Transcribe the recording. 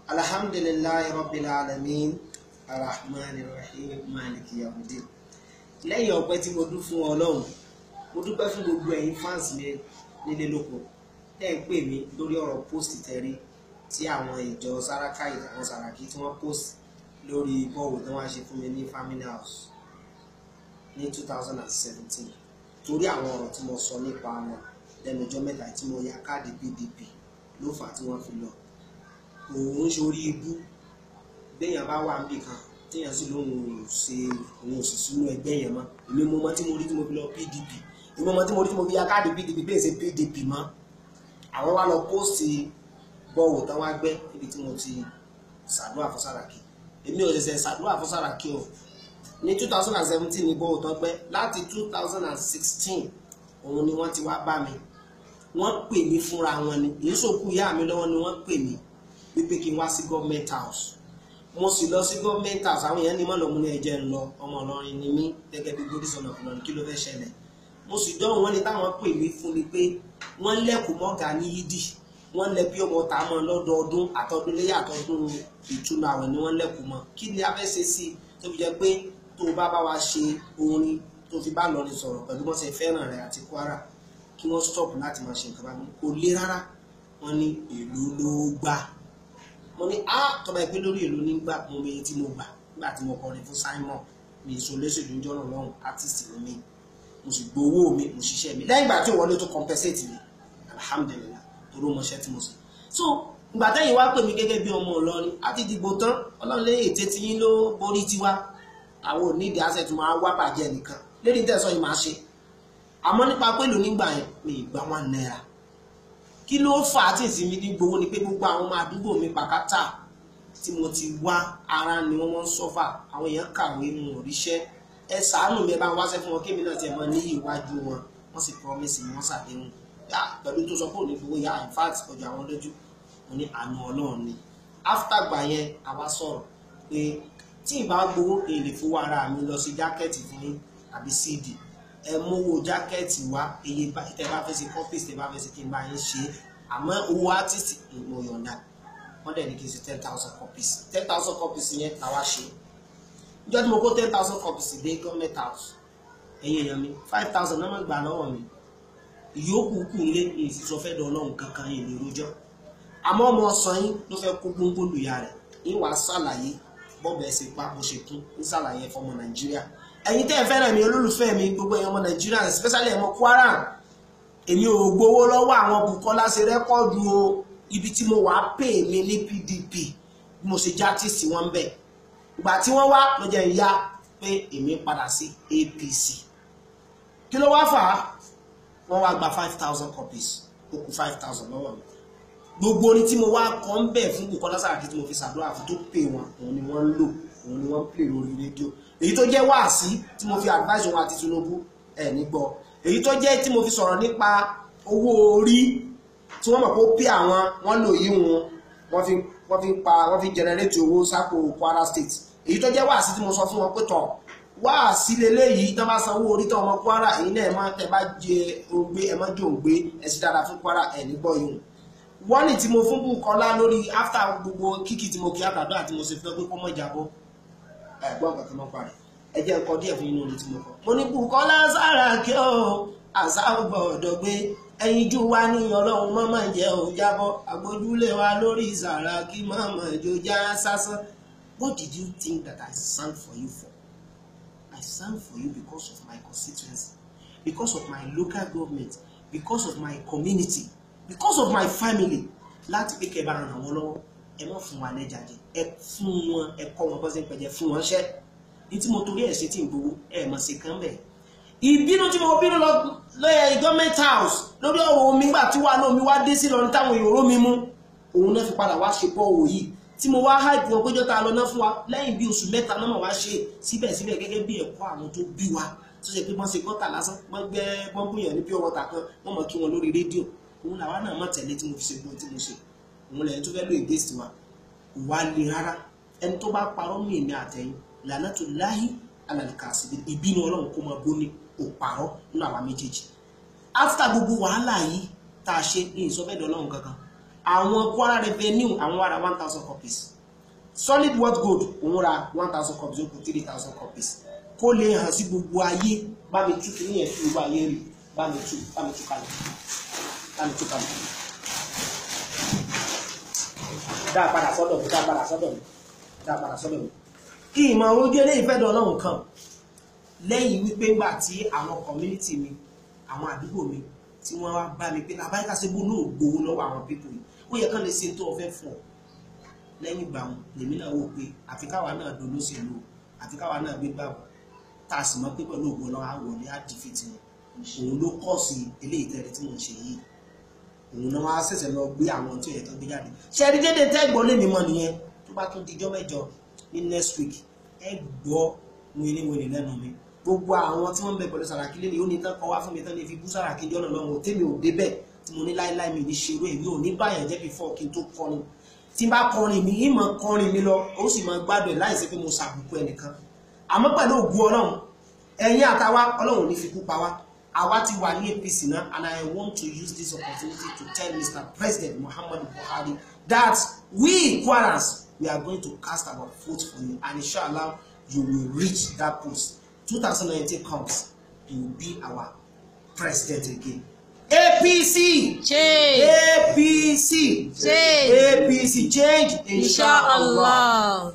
Alhamdulillahi rabbil alamin arrahmanir rahim maliki yawmiddin. Lẹ́yìn ọpẹ́ tí mo dú fún Ọlọ́run, mo dúpẹ́ fún gbogbo ẹ̀yin fans mi nílé lóko tẹ́ ń pè mí lórí ọ̀rọ̀ post tẹ́rí tí àwọn ìjọ Saraki àwọn Saraki tí wọ́n post lórí bọ́ọ̀lù tí wọ́n ṣe fún mi ní family house ní 2017 torí àwọn ọ̀rọ̀ tí mo sọ nípa wọn lẹ́nu ọjọ́ mẹ́ta tí mo ya káàdì PDP ló fà tí wọ́n fi lọ. Òun ṣorí ibú béèyàn bá wà níbì kan téèyàn sì lóhun òun ò sì sínú ẹgbẹ́ yẹn mọ́. Èmi mo mọ tí mo rí tí mo fi lọ PDP, èmi mo tí mo rí tí mo fi ya káàdì PDP bẹ́ẹ̀ ṣe PDP mọ́. Àwọn wá lọ póòsì bọ́ọ̀wò tán wá gbẹ́ níbi tí mo ti ṣàdúrà fún Saraki. Èmi ò ṣẹ̀ṣẹ̀ ṣàdúrà fún Saraki o. Ní 2017 ní bọ́ọ̀wò tán gbẹ́, láti 2016 òun ni wọ́n ti wá bá mi. Wọ́n pè mí fúnra wọn ni, èyí sòkú ìyá mi lọ́wọ́ ni wọ́n pè mí wípé kí n wá sí government house. Mo sì lọ sí government house, àwọn èèyàn ní mọ́ lọ́mú ní ẹ̀jẹ̀ ń lọ, ọmọ Ìlọrin ni mí gẹ́gẹ́ bí gbódì sọ̀nà Ìlọrin, kí ló fẹ́ ṣẹlẹ̀. Mo sì dánwò wọn ni táwọn pè mí fún ni pé wọ́n lẹ́kùn mọ́gà ní yídì, wọ́n lẹ bí ọmọ ta mọ́ lọ́dọọdún àtọdún léyà àtọdún ìtúnu àwẹ̀ ni wọ́n lẹ́kùn mọ́. Kí ni a fẹ́ ṣe sí tó fi jẹ́ pé tó bá bá wa ṣe orin tó fi bá Ìlọrin sọ̀rọ̀ pẹ̀lú bọ́n ṣe fẹ́ràn rẹ̀ àti Kwara kí wọ́n stop láti máa ṣe nǹkan bá mi kò lé rárá. Wọ́n ní èlò ló gbà. Mo ní tọ́ba ìpín lórí èlò nígbà mo meye tí mo gbà nígbà tí mo kọrin fún Simon mi ìṣòlẹ́sẹ̀lú ń jọ́nà lọ́hùn artist ni mi, mo sì gbowó mi, mo ṣiṣẹ́ mi lẹ́yìn ìgbà tí òwọlé tó compensate mi alhamdulillah torí mo ṣẹ́ tí mo sì. So ìgbà tẹ́yìn wá pè mí gẹ́gẹ́ bí ọmọ Ìlọrin àti dìbò tán Ọlọ́run lé ètè tí yín ló borí tiwa, àwọn ò ní ìdí asset máa wá bàjẹ́ nìkan lédi tẹ̀sán yìí máa ṣe. Àmọ́ nípa pẹ̀lú nígbà yẹn mi ìgbà 1 naira. Kí ló fà á tí ìsinmi ní gbowó ni pé gbogbo àwọn ọmọ àdúgbò mi pàkátà tí mo ti wá ara ni wọ́n mọ́ ń sọ́fà, àwọn èèyàn kàwé mu òríṣẹ́. Ẹ ṣàánú mi, ẹ bá ń wáṣẹ́ fún wọn kí èmi náà tiẹ̀ mọ ní ìwájú wọn. Wọ́n sì promise mi, wọ́n ṣàdéhùn. Pẹ̀lú tó sọ pé òní gbowó ya in fact ọjà àwọn lójú, mo ní àánú Ọlọ́run ni. After gbà yẹn a wá sọ̀rọ̀ pé tí ìbá gbowó èlé fowó ara mi lọ sí jákẹ́ẹ̀tì fún yín àbí CD, ẹ mówó jákẹ́ẹ̀tì wá, iye tẹ́ bá fẹ́ ṣe copies tẹ́ bá fẹ́ ṣe kí n bá yín ṣe, àmọ́ owó artist mo yọ̀ǹda. Wọ́n dẹ̀ ní kí n ṣe 10,000 copies. 10,000 copies yẹn làwa ṣe. Ìjọ́ tí mo kó 10,000 copies dé government house, ẹ̀yin èèyàn mi 5,000 náà máa gbà lọ́wọ́ mi. Ìyókù kù lé ìsìsọ fẹ́ dọ̀ Ọlọ́run kankan yìí lè rojọ́. Àmọ́ ọmọ ọ̀sán yín ló fẹ́ kó gbóngbó lùyà rẹ̀, yín wàá ṣàlàyé bọ́ọ̀bẹ̀ ṣe pa bó ṣe kún, ń ṣàlàyé fọmọ Nàìjíríà. Ẹ̀yin tẹ́ ẹ fẹ́ràn mi, olólùfẹ́ mi, gbogbo ẹ̀yin ọmọ Nàìjíríà, especially ẹ̀mọ Kwara, èmi ò gbowó lọ́wọ́ àwọn Bukola ṣe rẹ́kọ́ọ̀dù o. Ibi tí mo wà pè mí ní PDP bí mo ṣe játìsì wọn bẹ̀. Ìgbà tí wọ́n wá ló jẹ́ ìyá pé èmi padà sí APC. Kí ló wá fà á? Wọ́n wá gba 5,000 copies, ó kù 5,000 lọ́wọ́ mi. Gbogbo orin tí mo wá kọ́ ń bẹ̀ fún Bukola Saraki tí mo fi ṣàdúrà fún tó pè wọn, òun ni wọ́n ń lò, òun ni wọ́n ń play lórí rédíò. Èyí tó jẹ́ wáàsí tí mo fi advice wọn àti Tinubu ẹ̀ nígbọ́. Èyí tó jẹ́ tí mo fi sọ̀rọ̀ nípa owó orí tí wọ́n mọ̀ pé ó pé àwọn wọ́n lò yí wọ́n fi generate owó sápò Kwara State. Èyí tó jẹ́ wáàsí tí mo sọ fún wọn pé tọ̀ wáàsí leléyìí tán bá sanwó orí tán ọmọ Kwara, èyí náà ẹ má tẹ bá jẹ ògbé ẹ má jẹ ògbé ẹ sì dára fún Kwara ẹ nígbọ́ yìí. Wọ́n ní tí mo fún Bukola lórí after gbogbo kíkì tí mo kí àtàdó àti mo ṣe fẹ́ pé kó mọ̀ ìjàbọ̀ ẹ̀gbọ́n nǹkan tó mọ́ parí. Ẹ jẹ́ nǹkan díẹ̀ fún inú orin tí mo kọ. Mo ní Bukola Saraki o, àṣà ò gbọ́dọ̀ gbé, ẹyin jú wa ní Ọlọ́run mọ́mọ́ jẹ́ ò jábọ́, àgbójúlé wa lórí Saraki mọ́mọ́ ìjọ já sásán. What did you think that I sang for you for? I sang for you because of my constituency, because of my local government, because of my community, because of my family. Láti pé kẹ́ bá ràn wọ́n lọ́wọ́, ẹ má fún wa lẹ́jà jẹ, ẹ fún wọn, ẹ kọ́ wọn bọ́ sí pẹ̀jẹ́ fún wọn ṣẹ́. Ní tí mo torí ẹ̀ ṣe tí ń gbowó, ẹ mọ̀ sí kan bẹ̀. Ìbínú tí mo bínú lọ́yẹ̀ government house lórí ọ̀rọ̀ omi gbà tí wà náà mi wá dé sí lọ́rin táwọn èrò mi mú, òun náà fi padà wá ṣe bọ́ òwò yìí tí mo wá hype wọn péjọ́ ta lọ náà fún wa lẹ́yìn bí oṣù 3 náà wá ṣe síbẹ̀síbẹ̀ gẹ́gẹ́ bí ẹ̀kọ́ àwọn tó bí wa tó ṣe pé wọ́n ṣe gọ́tà lásán, wọ́n gbẹ́ bọ́ǹbùyàn ní pure water kan, wọ́n mọ̀ kí wọn lórí rédíò. Òun làwa náà mọ̀ tẹ̀lé tí mo fi ṣe gbọ́n tí mo ṣe. Òun lẹ́yìn tó fẹ́ lò against wa kò wá le rárá. Ẹni tó bá parọ́ mí èmi àtẹ̀yìn lanatullahi alal kasibin, ìbínú Ọlọ́run kó máa bó ní òpàrọ̀ nínú àwa méjèèjì. After gbogbo wàhálà yìí tá a ṣe ní ìsọfẹ́dọ̀ Ọlọ́run kankan, àwọn Kwara Revenue àwọn wá ra 1000 copies, Solid Worth Gold òun ra 1000 copies, ó kù 3000 copies kó lè hàn sí gbogbo ayé. Bá mi tú kíní yẹn fi gbogbo ayé rí, bá mi tú kalẹ̀. Dá padà sọ́dọ̀ mi. Kí ìmọ̀ ojú eléyìí fẹ́ dán Ọlọ́run kan lẹ́yìn wípé ńgbà tí àwọn community mi, àwọn àdúgbò mi tí wọ́n wá bá mi pé Labaeka ṣe bó náà gbowó lọ́wọ́ àwọn people yìí, ó yẹ kán lè ṣe tó ọfẹ́ fún ọ. Lẹ́yìn ìgbà wọn lèmi náà wò pé àfi káwa náà dolóṣèlú, àfi káwa náà gbé gbàgbọ́ tá a sì mọ̀ pé pẹ̀lú ògbó náà àwọ̀lé àdìfìtì òun ló kọ́ sí eléyìí tẹ́lẹ̀ tí mò ń ṣe yìí. Òun náà wá ṣẹ̀ṣẹ̀ lọ gbé àwọn tí ó yẹ kán gbé jáde. Ṣé ẹni dédé tẹ́gbọ́n lè mímọ́ nìyẹn tó bá tún dijọ́ mẹ́jọ ní next week ẹ gbọ́ wíníwíní lẹ́nu mi. Gbogbo àwọn tí wọ́n ń bẹ pẹ̀lú Saraki lé ní ó ní tán kọ́ wá fún mi tán ní fi bú Saraki jọ́nà lọ́wọ́ tèmi ò débẹ̀ tí mo ní láíláí mi ní ṣerú èmi ò ní báyàn jẹ́ before kí n tó kọrin. Tí n bá kọrin mi ìmọ̀ kọrin mi lọ ó sì máa gbádùn ẹ̀ láìsí pé mo ṣàbùkù ẹnìkan. Àmọ́ pẹ̀lú ògùn Ọlọ́run ẹ̀yin àtàwa Ọlọ́run ò ní fi kú pa wá. Àwa ti wà ní APC náà, and I want to use this opportunity to tell Mr. President Muhammadu Buhari that we Kwarans, we are going to cast our vote for you, and inshallah you will reach that post. 2019 comes, you will be our president again. APC change. APC change. APC change. Inshallah.